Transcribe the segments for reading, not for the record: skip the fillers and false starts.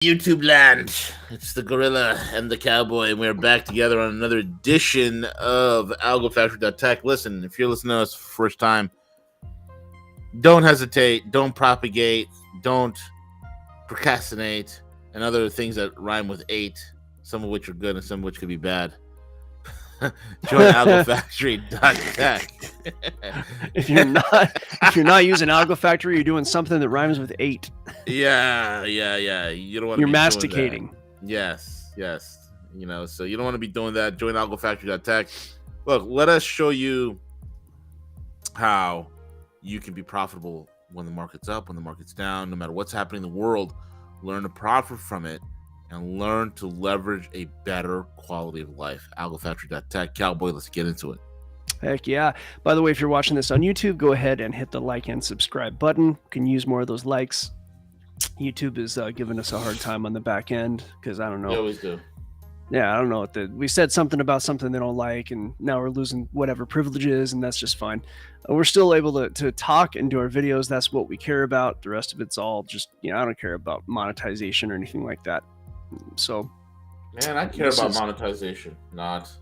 YouTube land. It's the gorilla and the cowboy, and we're back together on another edition of Algo Factory Tech. Listen, if you're listening to us for the first time, don't hesitate, don't propagate, don't procrastinate, and other things that rhyme with eight, some of which are good and some of which could be bad. Join Algo Factory Tech. If you're not using Algo Factory, you're doing something that rhymes with eight. Yeah. You don't want to. You're masticating. Yes. So you don't want to be doing that. Join Algo Factory Tech. Look, let us show you how you can be profitable when the market's up, when the market's down, no matter what's happening in the world. Learn to profit from it and learn to leverage a better quality of life. Algo Factory Tech. Cowboy, let's get into it. Heck yeah. By the way, if you're watching this on YouTube, go ahead and hit the like and subscribe button. You can use more of those likes. YouTube is giving us a hard time on the back end because I don't know. They always do. Yeah, I don't know. We said something about something they don't like, and now we're losing whatever privileges, and that's just fine. We're still able to talk and do our videos. That's what we care about. The rest of it's all just, I don't care about monetization or anything like that. So, man, I care about monetization. Not.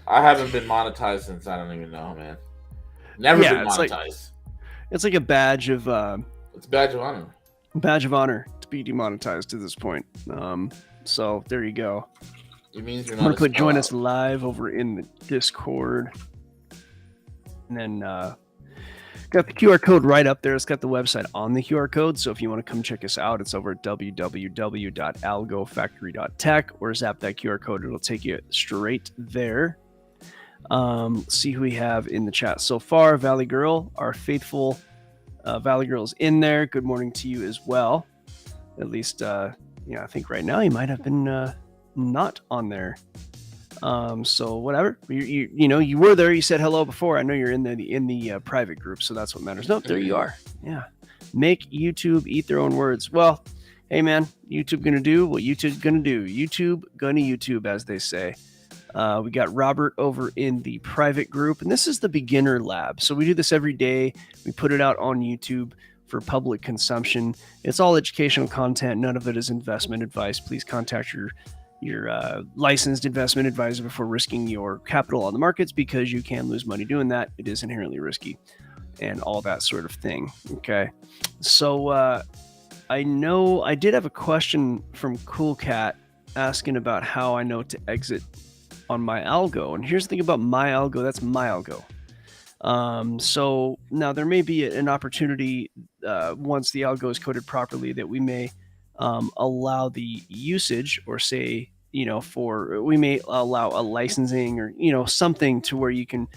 I haven't been monetized since I don't even know, man. Never been monetized. It's like a badge of. It's a badge of honor. Badge of honor to be demonetized to this point. So there you go. It means you're not. I'm gonna put join us live over in the Discord, and then got the QR code right up there. It's got the website on the QR code. So if you want to come check us out, it's over at www.algofactory.tech or zap that QR code. It'll take you straight there. See who we have in the chat so far. Valley Girl, our faithful Valley Girl is in there. Good morning to you as well. At least, I think right now you might have been not on there. So whatever. You were there. You said hello before. I know you're in the private group, so that's what matters. Nope, there you are. Yeah. Make YouTube eat their own words. Well, hey man, YouTube gonna do what YouTube gonna do. YouTube gonna YouTube, as they say. We got Robert over in the private group, and this is the beginner lab. So we do this every day. We put it out on YouTube for public consumption. It's all educational content. None of it is investment advice. Please contact your licensed investment advisor before risking your capital on the markets, because you can lose money doing that. It is inherently risky and all that sort of thing. Okay. So I know I did have a question from Cool Cat asking about how I know to exit on my algo. And here's the thing about my algo. That's my algo. So now there may be an opportunity once the algo is coded properly that we may allow the usage, or say, we may allow a licensing or, something to where you can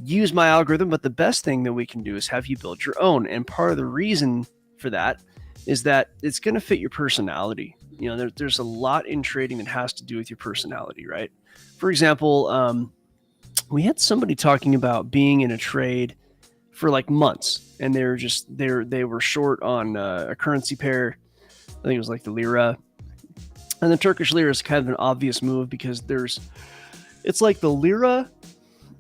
use my algorithm. But the best thing that we can do is have you build your own. And part of the reason for that is that it's going to fit your personality. There's a lot in trading that has to do with your personality, right? For example, we had somebody talking about being in a trade for like months, and they were short on a currency pair. I think it was like the lira, and the Turkish lira is kind of an obvious move because it's like the lira,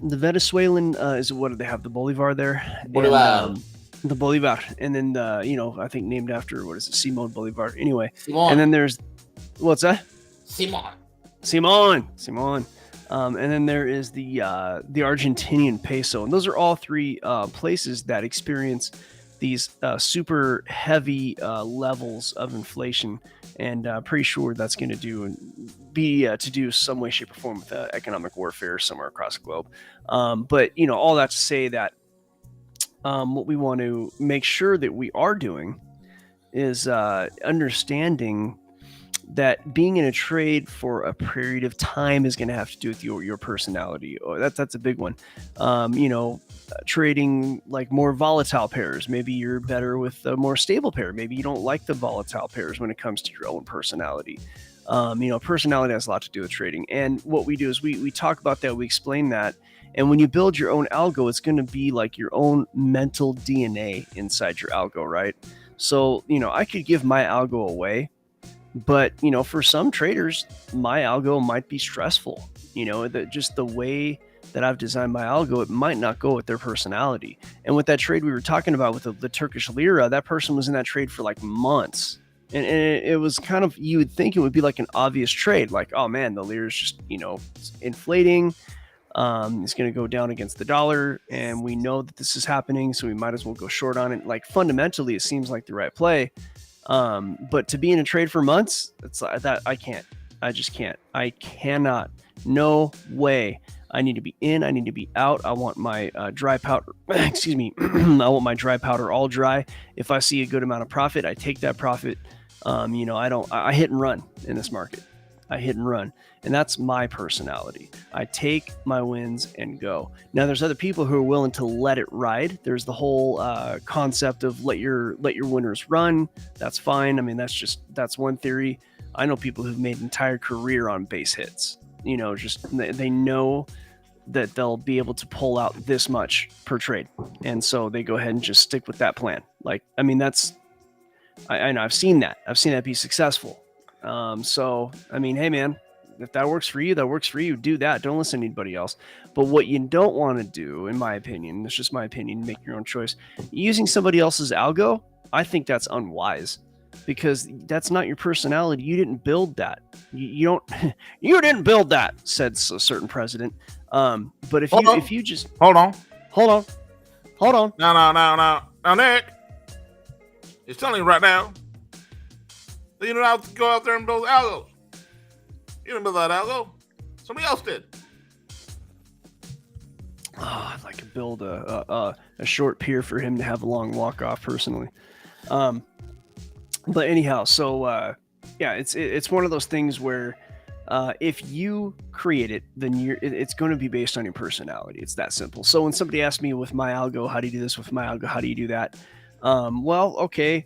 the Venezuelan what do they have? The bolivar there. Bolivar. The Bolivar, and then I think named after, what is it, Simon Bolivar. Anyway, Simon. And then there's what's that? Simon. And then there is the Argentinian peso, and those are all three places that experience these super heavy levels of inflation, and pretty sure that's going to do some way, shape, or form with economic warfare somewhere across the globe. But all that to say that what we want to make sure that we are doing is understanding that being in a trade for a period of time is going to have to do with your personality. That's a big one. Trading like more volatile pairs. Maybe you're better with a more stable pair. Maybe you don't like the volatile pairs when it comes to your own personality. Personality has a lot to do with trading. And what we do is we talk about that. We explain that. And when you build your own algo, it's going to be like your own mental DNA inside your algo, right? So, I could give my algo away, but, for some traders, my algo might be stressful. Just the way that I've designed my algo, it might not go with their personality. And with that trade we were talking about with the Turkish lira, that person was in that trade for like months. And it was kind of, you would think it would be like an obvious trade, like, oh man, the lira is just, inflating. It's going to go down against the dollar, and we know that this is happening, so we might as well go short on it. Like, fundamentally, it seems like the right play. But to be in a trade for months, it's that I can't. I just can't. I cannot. No way. I need to be in. I need to be out. I want my dry powder. Excuse me. I want my dry powder all dry. If I see a good amount of profit, I take that profit. I hit and run in this market. I hit and run. And that's my personality. I take my wins and go. Now, there's other people who are willing to let it ride. There's the whole concept of let your winners run. That's fine. I mean, that's one theory. I know people who've made an entire career on base hits. Just they know that they'll be able to pull out this much per trade, and so they go ahead and just stick with that plan. Like, I mean, I know I've seen that be successful. So I mean, hey man, if that works for you, that works for you. Do that. Don't listen to anybody else. But what you don't want to do, in my opinion, it's just my opinion, make your own choice. Using somebody else's algo, I think that's unwise, because that's not your personality. You didn't build that. You don't. You didn't build that, said a certain president. But if you just hold on. No, Nick, it's telling you right now that you don't have to go out there and build algos. You didn't build that algo. Somebody else did. Oh, I'd like to build a short pier for him to have a long walk off personally. But anyhow, so yeah, it's one of those things where if you create it, then it's going to be based on your personality. It's that simple. So when somebody asks me with my algo, how do you do this with my algo? How do you do that? Well, okay,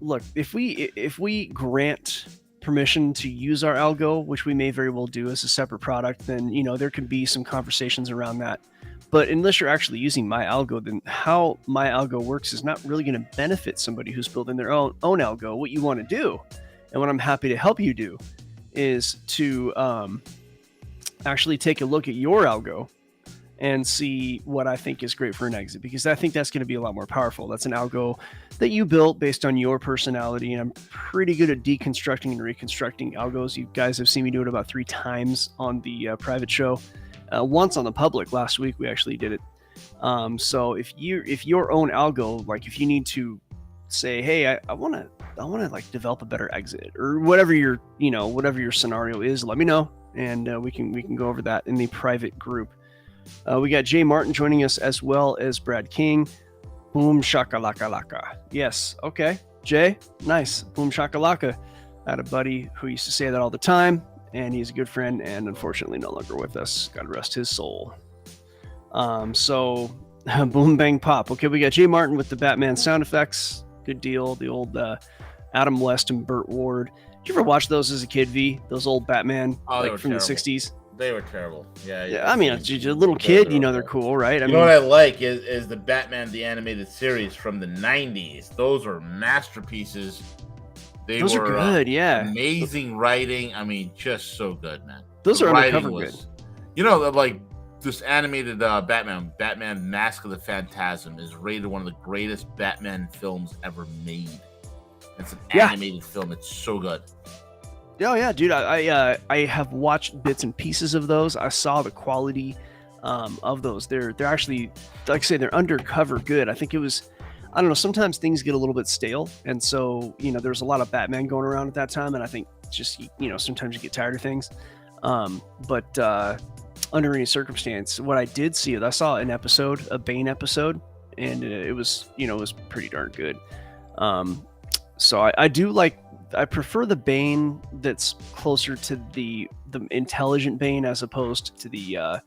look, if we grant permission to use our algo, which we may very well do as a separate product, then there could be some conversations around that. But unless you're actually using my algo, then how my algo works is not really going to benefit somebody who's building their own algo. What you want to do, and what I'm happy to help you do, is to actually take a look at your algo and see what I think is great for an exit, because I think that's going to be a lot more powerful. That's an algo that you built based on your personality, and I'm pretty good at deconstructing and reconstructing algos. You guys have seen me do it about 3 times on the private show. Once on the public last week, we actually did it. So if your own algo, like if you need to say, hey, I want to like develop a better exit, or whatever your scenario is, let me know, and we can go over that in the private group. We got Jay Martin joining us, as well as Brad King. Boom shakalaka laka. Yes, okay, Jay, nice. Boom shakalaka. I had a buddy who used to say that all the time, and he's a good friend, and unfortunately no longer with us. God rest his soul. So boom bang pop. Okay, we got Jay Martin with the Batman sound effects. Good deal. The old Adam West and Burt Ward. Did you ever watch those as a kid, V? Those old Batman from terrible. The 60s? They were terrible. Yeah. I mean, as a little kid, they're cool, right? I mean, what I like is the Batman the animated series from the 90s. Those were masterpieces. Those are good, yeah. Amazing writing. I mean, just so good, man. Those are undercover good. Like this animated Batman Mask of the Phantasm is rated one of the greatest Batman films ever made. It's an animated film. It's so good. Oh yeah, dude. I have watched bits and pieces of those. I saw the quality of those. They're actually, like I say, they're undercover good. I think it was, I don't know, sometimes things get a little bit stale, and so there's a lot of Batman going around at that time, and I think just sometimes you get tired of things. But under any circumstance, what I did see, I saw an episode, a Bane episode, and it was pretty darn good. So I do like. I prefer the Bane that's closer to the intelligent Bane, as opposed to the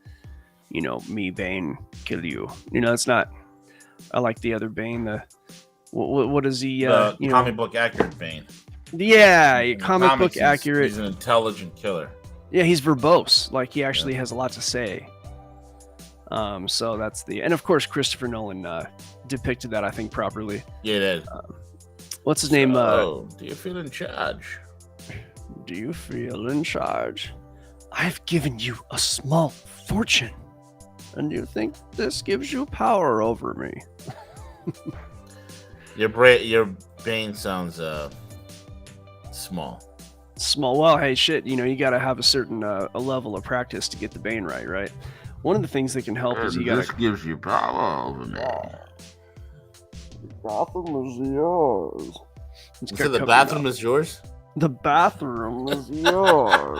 me Bane kill you. It's not. I like the other Bane. The what is he? Comic book accurate Bane. Yeah, comic book accurate. He's an intelligent killer. Yeah, he's verbose. Like, he actually has a lot to say. So that's and of course Christopher Nolan depicted that, I think, properly. Yeah, it is. What's his name? Do you feel in charge? Do you feel in charge? I've given you a small fortune, and you think this gives you power over me. Your Bane sounds Small. Well, hey, shit, you got to have a certain a level of practice to get the Bane right? One of the things that can help is you got This gives you power over me. Bathroom is yours. You said the bathroom is yours? The bathroom is yours.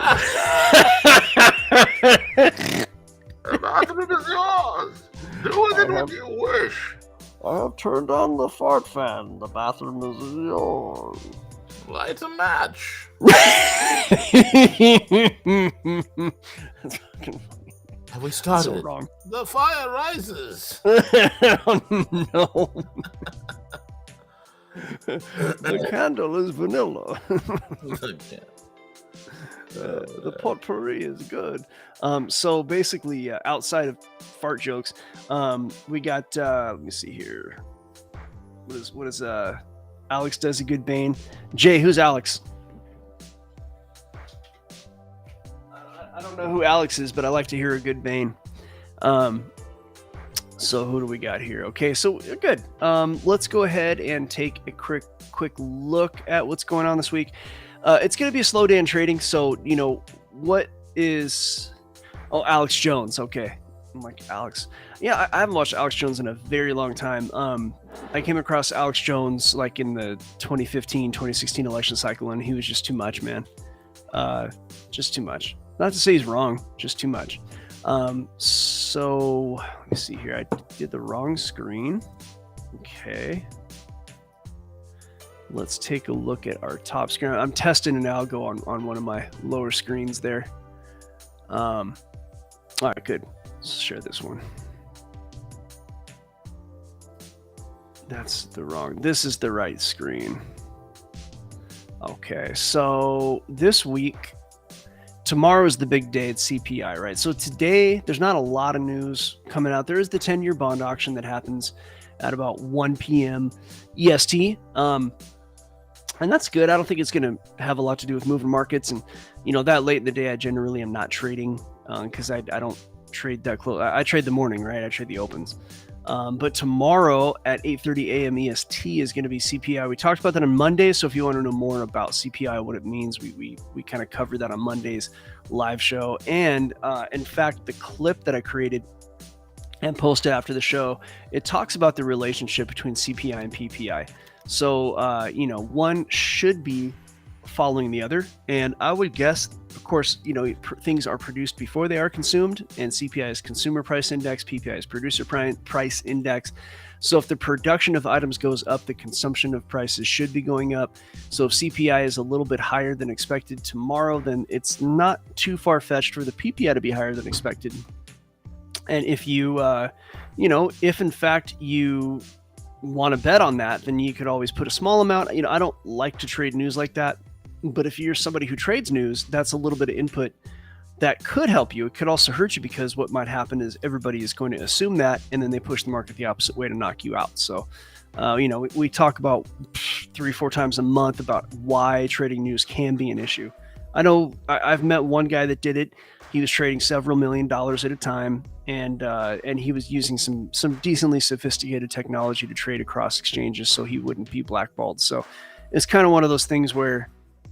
The bathroom is yours. Do with it what you wish. I have turned on the fart fan. The bathroom is yours. Light a match. Have we started? So wrong. The fire rises. Oh, no. The candle is vanilla. The potpourri is good. So basically, outside of fart jokes, we got. Let me see here. What is Alex does a good Bane. Jay, who's Alex? I don't know who Alex is, but I like to hear a good Bane. So who do we got here? Okay, so good. Let's go ahead and take a quick look at what's going on this week. It's going to be a slow day in trading. So, what is... Oh, Alex Jones. Okay. I'm like, Alex. Yeah, I haven't watched Alex Jones in a very long time. I came across Alex Jones like in the 2015, 2016 election cycle, and he was just too much, man. Just too much. Not to say he's wrong, just too much. So let me see here. I did the wrong screen. Okay. Let's take a look at our top screen. I'm testing an algo on one of my lower screens there. All right, good. Let's share this one. That's the wrong. This is the right screen. Okay, so this week, tomorrow is the big day at CPI, right? So today, there's not a lot of news coming out. There is the 10-year bond auction that happens at about 1 p.m. EST. And that's good. I don't think it's going to have a lot to do with moving markets. And, that late in the day, I generally am not trading because I don't trade that close. I trade the morning, right? I trade the opens. But tomorrow at 8:30 a.m. EST is going to be CPI. We talked about that on Monday, so if you want to know more about CPI, what it means, we kind of covered that on Monday's live show. And in fact, the clip that I created and posted after the show, it talks about the relationship between CPI and PPI. So, one should be following the other. And I would guess, of course, things are produced before they are consumed, and CPI is consumer price index, PPI is producer price index. So if the production of items goes up, the consumption of prices should be going up. So if CPI is a little bit higher than expected tomorrow, then it's not too far-fetched for the PPI to be higher than expected. And if you, if in fact you want to bet on that, then you could always put a small amount. I don't like to trade news like that. But if you're somebody who trades news, that's a little bit of input that could help you. It could also hurt you because what might happen is everybody is going to assume that, and then they push the market the opposite way to knock you out. So, we talk about 3-4 times a month about why trading news can be an issue. I know I've met one guy that did it. He was trading several $1 million at a time, and he was using some decently sophisticated technology to trade across exchanges so he wouldn't be blackballed. So it's kind of one of those things where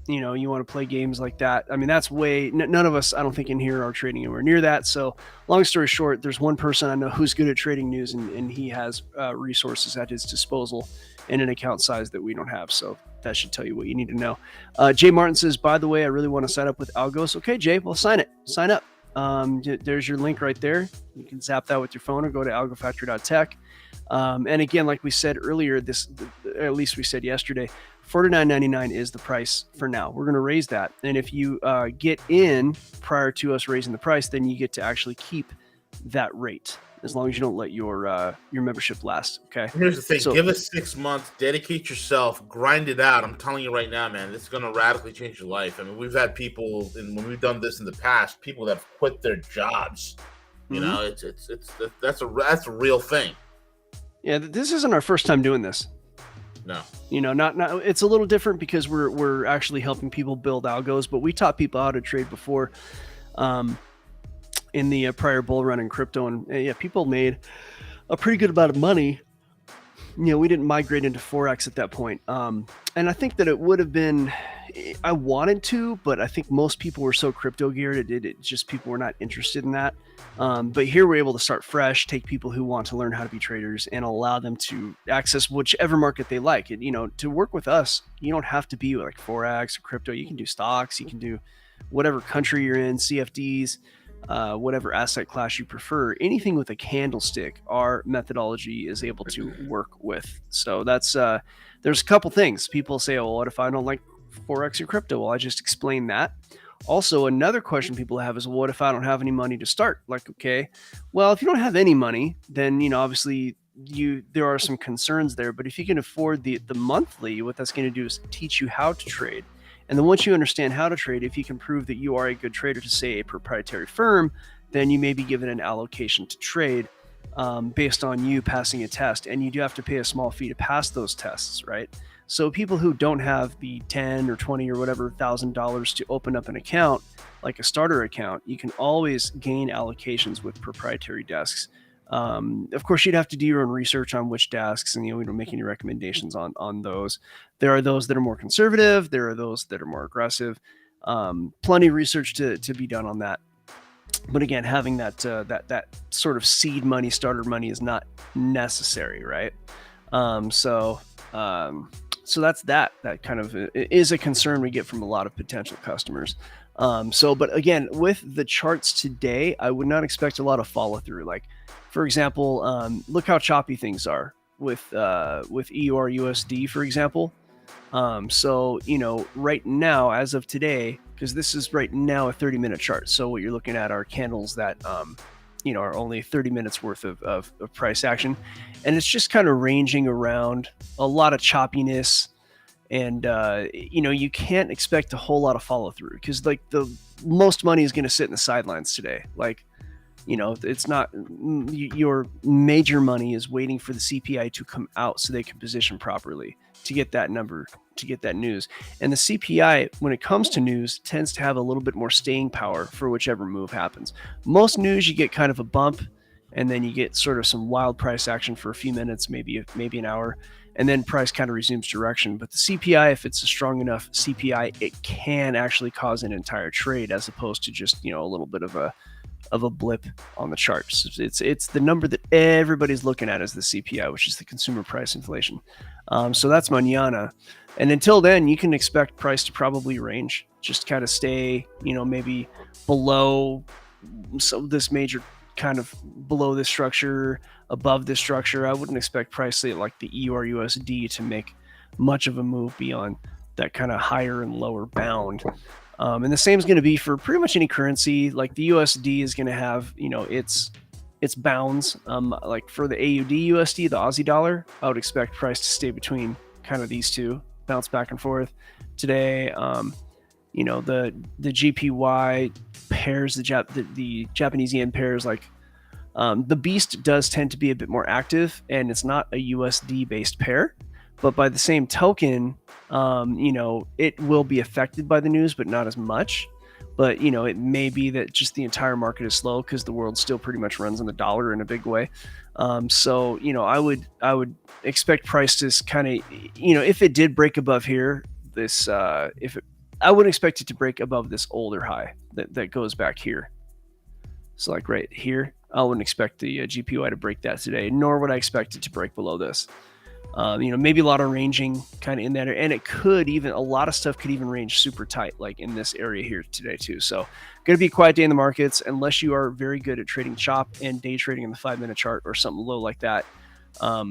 you want to play games like that. I mean, that's none of us, I don't think, in here are trading anywhere near that. So long story short, there's one person I know who's good at trading news, and he has resources at his disposal and an account size that we don't have. So that should tell you what you need to know. Jay Martin says, by the way, I really want to sign up with Algos. Okay, Jay, well, sign up. There's your link right there. You can zap that with your phone or go to algofactory.tech. And again, like we said earlier, at least we said yesterday, $49.99 is the price for now. We're going to raise that. And if you get in prior to us raising the price, then you get to actually keep that rate as long as you don't let your membership last. Okay. Here's the thing. So, give us 6 months, dedicate yourself, grind it out. I'm telling you right now, man, this is going to radically change your life. I mean, we've had people, and when we've done this in the past, people that have quit their jobs. That's a real thing. Yeah. This isn't our first time doing this. No. Not it's a little different because we're actually helping people build algos, but we taught people how to trade before in the prior bull run in crypto, and people made a pretty good amount of money. We didn't migrate into Forex at that point. And I think that it would have been I wanted to, but I think most people were so crypto geared, it just people were not interested in that. But here we're able to start fresh, take people who want to learn how to be traders and allow them to access whichever market they like. And, to work with us, you don't have to be like Forex or crypto. You can do stocks, you can do whatever country you're in, CFDs, whatever asset class you prefer. Anything with a candlestick, our methodology is able to work with. So that's there's a couple things. People say, oh, what if I don't like Forex or crypto? Well, I just explained that. Also, another question people have is, what if I don't have any money to start? Like, okay, well, if you don't have any money, then, obviously there are some concerns there. But if you can afford the monthly, what that's going to do is teach you how to trade. And then once you understand how to trade, if you can prove that you are a good trader to, say, a proprietary firm, then you may be given an allocation to trade based on you passing a test. And you do have to pay a small fee to pass those tests, right? So people who don't have the 10 or 20 or whatever $1,000 to open up an account, like a starter account, you can always gain allocations with proprietary desks. Of course, you'd have to do your own research on which desks, and we don't make any recommendations on those. There are those that are more conservative. There are those that are more aggressive. Plenty of research to be done on that. But again, having that sort of seed money, starter money, is not necessary, right? So that's that kind of is a concern we get from a lot of potential customers. But again, with the charts today, I would not expect a lot of follow through. Like, for example, look how choppy things are with EUR USD, for example. Right now, as of today, because this is right now a 30-minute chart. So what you're looking at are candles that, are only 30 minutes worth of price action. And it's just kind of ranging around a lot of choppiness. And, you can't expect a whole lot of follow through because like the most money is going to sit in the sidelines today. Like, it's not your major money is waiting for the CPI to come out so they can position properly to get that number, to get that news. And the CPI, when it comes to news, tends to have a little bit more staying power for whichever move happens. Most news, you get kind of a bump, and then you get sort of some wild price action for a few minutes, maybe an hour, and then price kind of resumes direction. But the CPI, if it's a strong enough CPI, it can actually cause an entire trade as opposed to just, a little bit of a blip on the charts. It's the number that everybody's looking at as the CPI, which is the consumer price inflation. So that's mañana. And until then, you can expect price to probably range, just kind of stay, maybe below this major, kind of below this structure, above this structure. I wouldn't expect price like the EUR USD to make much of a move beyond that kind of higher and lower bound. And the same is going to be for pretty much any currency. Like the USD is going to have, its bounds. Like for the AUD USD, the Aussie dollar, I would expect price to stay between kind of these two, bounce back and forth. Today, the GPY pairs, the Japanese yen pairs, like the beast does tend to be a bit more active, and it's not a USD based pair. But by the same token, it will be affected by the news, but not as much. But, it may be that just the entire market is slow because the world still pretty much runs on the dollar in a big way. I would expect price to kind of, if it did break above here, I wouldn't expect it to break above this older high that goes back here. So like right here, I wouldn't expect the GPY to break that today, nor would I expect it to break below this. Maybe a lot of ranging kind of in that area, and a lot of stuff could even range super tight, like in this area here today too. So going to be a quiet day in the markets unless you are very good at trading chop and day trading in the 5-minute chart or something low like that. I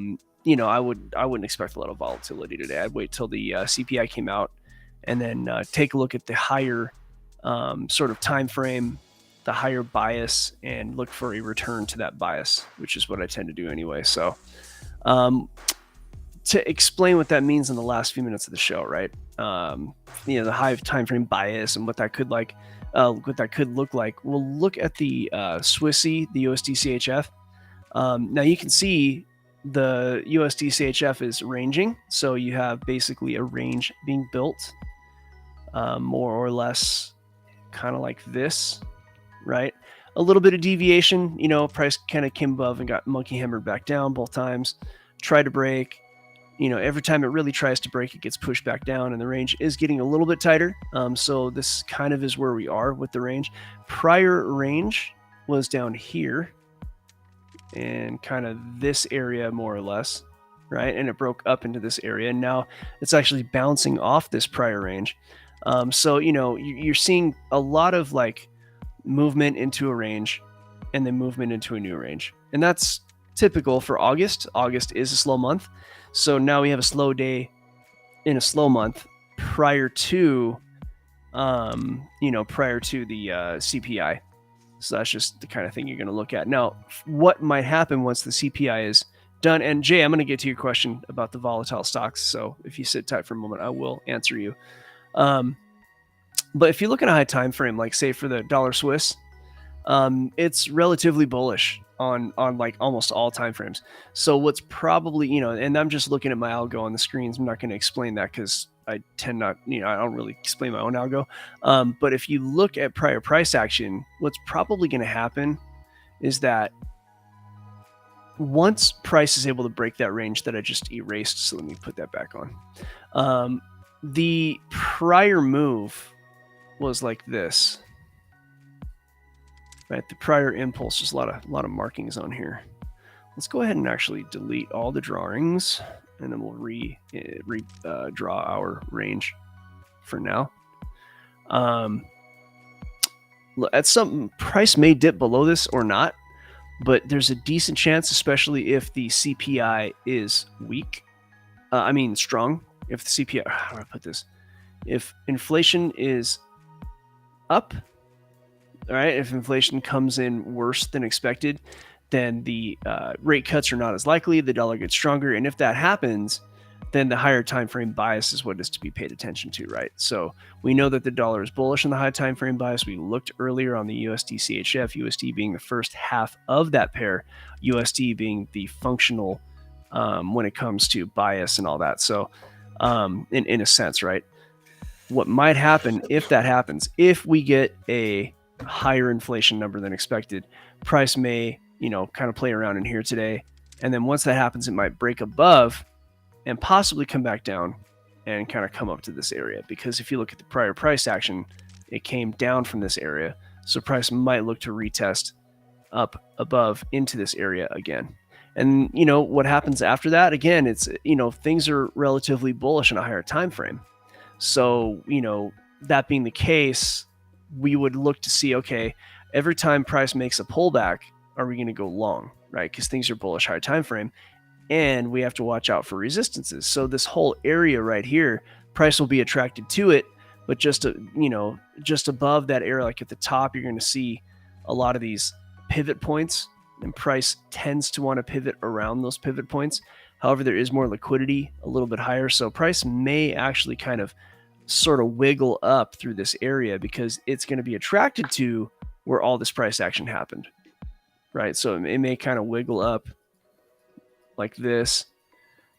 wouldn't expect a lot of volatility today. I'd wait till the CPI came out and then take a look at the higher sort of time frame, the higher bias, and look for a return to that bias, which is what I tend to do anyway. So to explain what that means in the last few minutes of the show, right? The high time frame bias and what that could look like. We'll look at the Swissy, the USD CHF. Now you can see the USD CHF is ranging, so you have basically a range being built, more or less, kind of like this, right? A little bit of deviation. Price kind of came above and got monkey hammered back down both times. Tried to break. every time it really tries to break, it gets pushed back down, and the range is getting a little bit tighter. So this kind of is where we are with the range. Prior range was down here and kind of this area more or less, right? And it broke up into this area, and now it's actually bouncing off this prior range. So you're seeing a lot of like movement into a range and then movement into a new range, and that's typical for August. August is a slow month, so now we have a slow day in a slow month prior to the CPI. So that's just the kind of thing you're going to look at. Now, what might happen once the CPI is done? And Jay, I'm going to get to your question about the volatile stocks. So if you sit tight for a moment, I will answer you. But if you look at a high time frame, like say for the dollar Swiss, it's relatively bullish on like almost all time frames. So what's probably, and I'm just looking at my algo on the screens. I'm not going to explain that because I tend not, I don't really explain my own algo. But if you look at prior price action, what's probably going to happen is that once price is able to break that range that I just erased, so let me put that back on. The prior move was like this, right? The prior impulse, just a lot of markings on here. Let's go ahead and actually delete all the drawings, and then we'll draw our range for now. At some price may dip below this or not, but there's a decent chance, especially if the CPI is weak. Strong. If the CPI, how do I put this? If inflation is up, all right, if inflation comes in worse than expected, then the rate cuts are not as likely, the dollar gets stronger, and if that happens, then the higher time frame bias is what is to be paid attention to, right? So we know that the dollar is bullish in the high time frame bias. We looked earlier on the USD CHF, USD being the first half of that pair, USD being the functional when it comes to bias and all that. So in a sense, right? What might happen if that happens, if we get a higher inflation number than expected, price may, kind of play around in here today. And then once that happens, it might break above and possibly come back down and kind of come up to this area. Because if you look at the prior price action, it came down from this area. So price might look to retest up above into this area again. And, what happens after that? Again, it's, things are relatively bullish in a higher time frame. So, that being the case, we would look to see, okay, every time price makes a pullback, are we going to go long, right? Because things are bullish higher time frame, and we have to watch out for resistances. So this whole area right here, price will be attracted to it, but just above that area, like at the top, you're going to see a lot of these pivot points, and price tends to want to pivot around those pivot points. However, there is more liquidity a little bit higher, so price may actually kind of sort of wiggle up through this area because it's going to be attracted to where all this price action happened, right? So it may kind of wiggle up like this,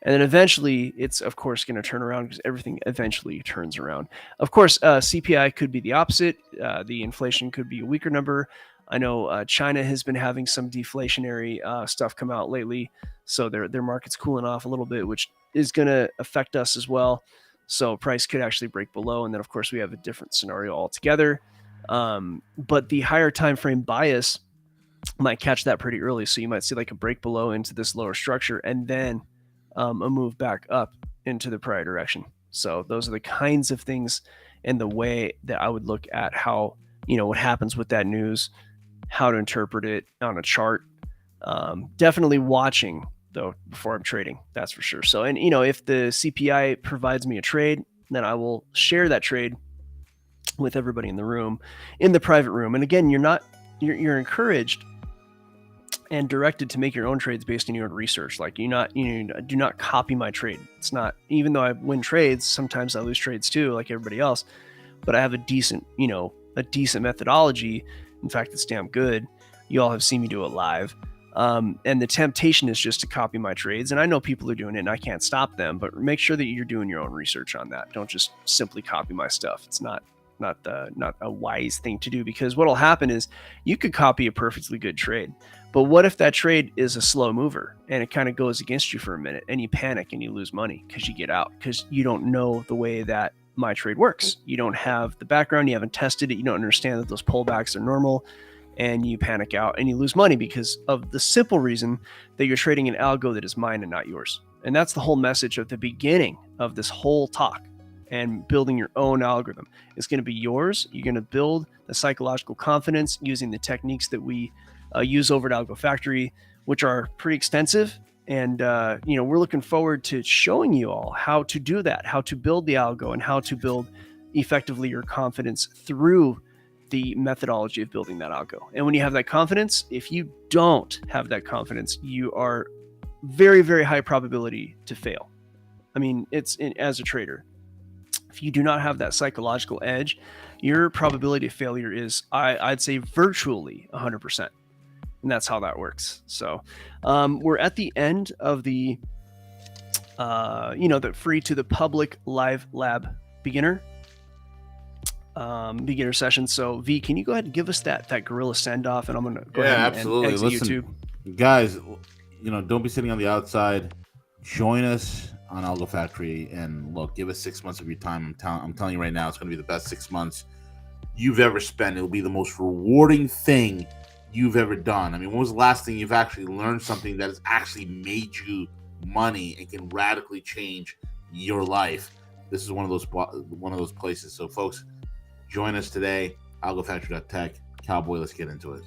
and then eventually it's of course going to turn around because everything eventually turns around. Of course, CPI could be the opposite. The inflation could be a weaker number. I know China has been having some deflationary stuff come out lately, so their market's cooling off a little bit, which is going to affect us as well. So price could actually break below, and then of course we have a different scenario altogether. But the higher time frame bias might catch that pretty early, so you might see like a break below into this lower structure, and then a move back up into the prior direction. So those are the kinds of things and the way that I would look at how, what happens with that news, how to interpret it on a chart. Definitely watching though before I'm trading, that's for sure. So, and if the CPI provides me a trade, then I will share that trade with everybody in the room, in the private room. And again, you're encouraged and directed to make your own trades based on your own research. Like do not copy my trade. It's not, even though I win trades, sometimes I lose trades too, like everybody else, but I have a decent methodology. In fact, it's damn good. You all have seen me do it live. And the temptation is just to copy my trades. And I know people are doing it and I can't stop them, but make sure that you're doing your own research on that. Don't just simply copy my stuff. It's not not a wise thing to do, because what'll happen is you could copy a perfectly good trade, but what if that trade is a slow mover and it kind of goes against you for a minute and you panic and you lose money because you get out because you don't know the way that my trade works. You don't have the background, you haven't tested it, you don't understand that those pullbacks are normal, and you panic out and you lose money because of the simple reason that you're trading an algo that is mine and not yours. And that's the whole message at the beginning of this whole talk. And building your own algorithm is going to be yours. You're going to build the psychological confidence using the techniques that we use over at Algo Factory, which are pretty extensive. And we're looking forward to showing you all how to do that, how to build the algo, and how to build effectively your confidence through the methodology of building that algo. And when you have that confidence, if you don't have that confidence, you are very, very high probability to fail. I mean, as a trader, if you do not have that psychological edge, your probability of failure is, I'd say, virtually 100%. And that's how that works. So we're at the end of the free to the public live lab beginner session. So V, can you go ahead and give us that gorilla send off, and I'm going to go ahead and exit YouTube. Guys, don't be sitting on the outside. Join us on Algo Factory, and look, give us 6 months of your time. I'm telling you right now, it's going to be the best 6 months you've ever spent. It'll be the most rewarding thing you've ever done. I mean, when was the last thing you've actually learned something that has actually made you money and can radically change your life? This is one of those places. So, folks, join us today. AlgoFactory.tech. Cowboy, let's get into it.